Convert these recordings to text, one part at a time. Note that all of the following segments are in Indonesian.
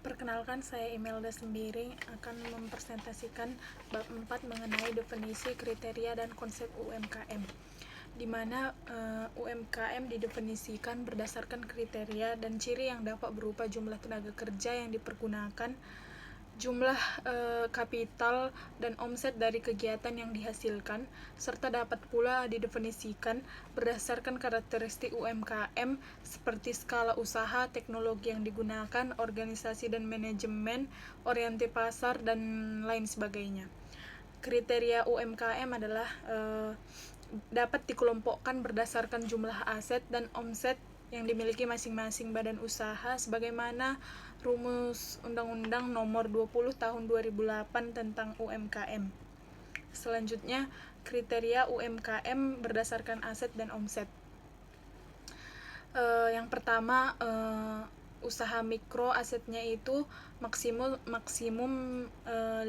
Perkenalkan, saya Imelda Sembiring akan mempresentasikan bab 4 mengenai definisi, kriteria, dan konsep UMKM, di mana UMKM didefinisikan berdasarkan kriteria dan ciri yang dapat berupa jumlah tenaga kerja yang dipergunakan, jumlah kapital dan omset dari kegiatan yang dihasilkan, serta dapat pula didefinisikan berdasarkan karakteristik UMKM seperti skala usaha, teknologi yang digunakan, organisasi dan manajemen, orientasi pasar, dan lain sebagainya. Kriteria UMKM adalah dapat dikelompokkan berdasarkan jumlah aset dan omset yang dimiliki masing-masing badan usaha sebagaimana Rumus Undang-Undang Nomor 20 Tahun 2008 tentang UMKM. Selanjutnya, kriteria UMKM berdasarkan aset dan omset. Yang pertama, usaha mikro asetnya itu maksimum 50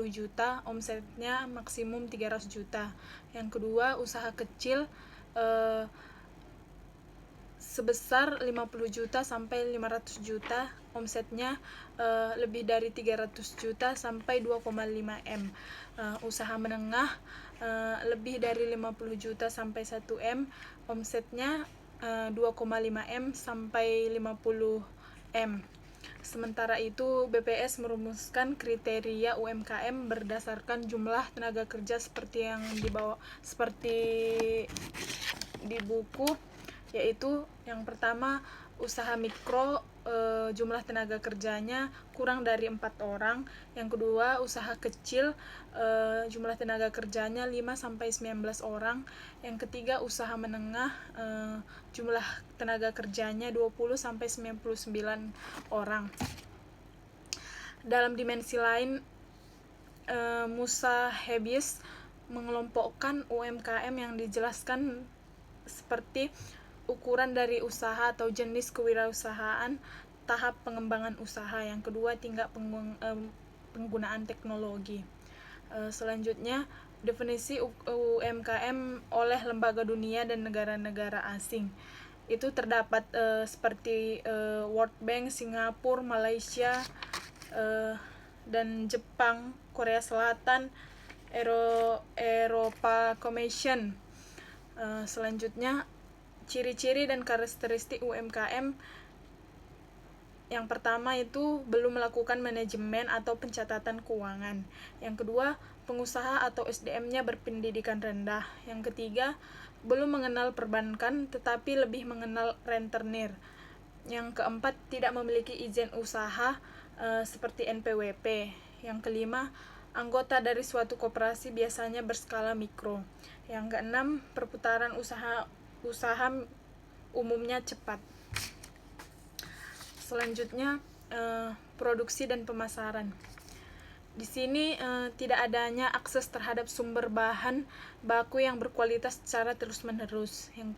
juta, omsetnya maksimum 300 juta. Yang kedua, usaha kecil sebesar 50 juta sampai 500 juta, omsetnya lebih dari 300 juta sampai 2,5 M. Usaha menengah lebih dari 50 juta sampai 1 M, omsetnya 2,5 M sampai 50 M. Sementara itu, BPS merumuskan kriteria UMKM berdasarkan jumlah tenaga kerja seperti di buku, yaitu yang pertama, usaha mikro jumlah tenaga kerjanya kurang dari 4 orang. Yang kedua, usaha kecil jumlah tenaga kerjanya 5-19 orang. Yang ketiga, usaha menengah jumlah tenaga kerjanya 20-99 orang. Dalam dimensi lain, Musa Hebis mengelompokkan UMKM yang dijelaskan seperti ukuran dari usaha atau jenis kewirausahaan, tahap pengembangan usaha, yang kedua tingkat penggunaan teknologi. Selanjutnya, definisi UMKM oleh lembaga dunia dan negara-negara asing. Itu terdapat seperti World Bank, Singapura, Malaysia, dan Jepang, Korea Selatan, Eropa Commission. Selanjutnya, ciri-ciri dan karakteristik UMKM. Yang pertama itu belum melakukan manajemen atau pencatatan keuangan. Yang kedua, pengusaha atau SDM-nya berpendidikan rendah. Yang ketiga, belum mengenal perbankan tetapi lebih mengenal rentenir. Yang keempat, tidak memiliki izin usaha seperti NPWP. Yang kelima, anggota dari suatu koperasi biasanya berskala mikro. Yang keenam, perputaran usaha umumnya cepat. Selanjutnya, produksi dan pemasaran. Di sini tidak adanya akses terhadap sumber bahan baku yang berkualitas secara terus-menerus. Yang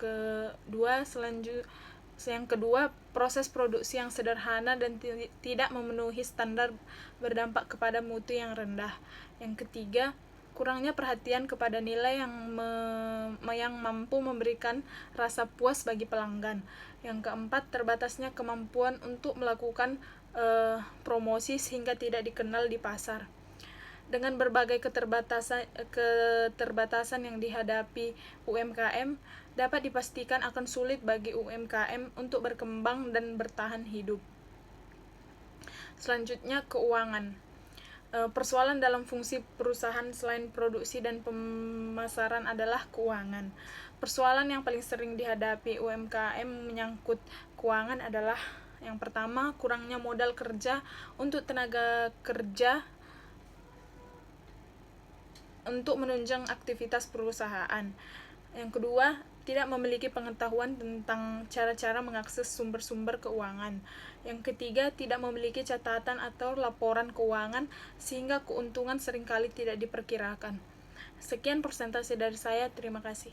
kedua, proses produksi yang sederhana dan tidak memenuhi standar berdampak kepada mutu yang rendah. Yang ketiga, kurangnya perhatian kepada nilai yang mampu memberikan rasa puas bagi pelanggan. Yang keempat, terbatasnya kemampuan untuk melakukan promosi sehingga tidak dikenal di pasar. Dengan berbagai keterbatasan yang dihadapi UMKM, dapat dipastikan akan sulit bagi UMKM untuk berkembang dan bertahan hidup. Selanjutnya, keuangan. Persoalan dalam fungsi perusahaan selain produksi dan pemasaran adalah keuangan. Persoalan yang paling sering dihadapi UMKM menyangkut keuangan adalah yang pertama, kurangnya modal kerja untuk tenaga kerja untuk menunjang aktivitas perusahaan. Yang kedua, tidak memiliki pengetahuan tentang cara-cara mengakses sumber-sumber keuangan. Yang ketiga, tidak memiliki catatan atau laporan keuangan sehingga keuntungan seringkali tidak diperkirakan. Sekian persentase dari saya, terima kasih.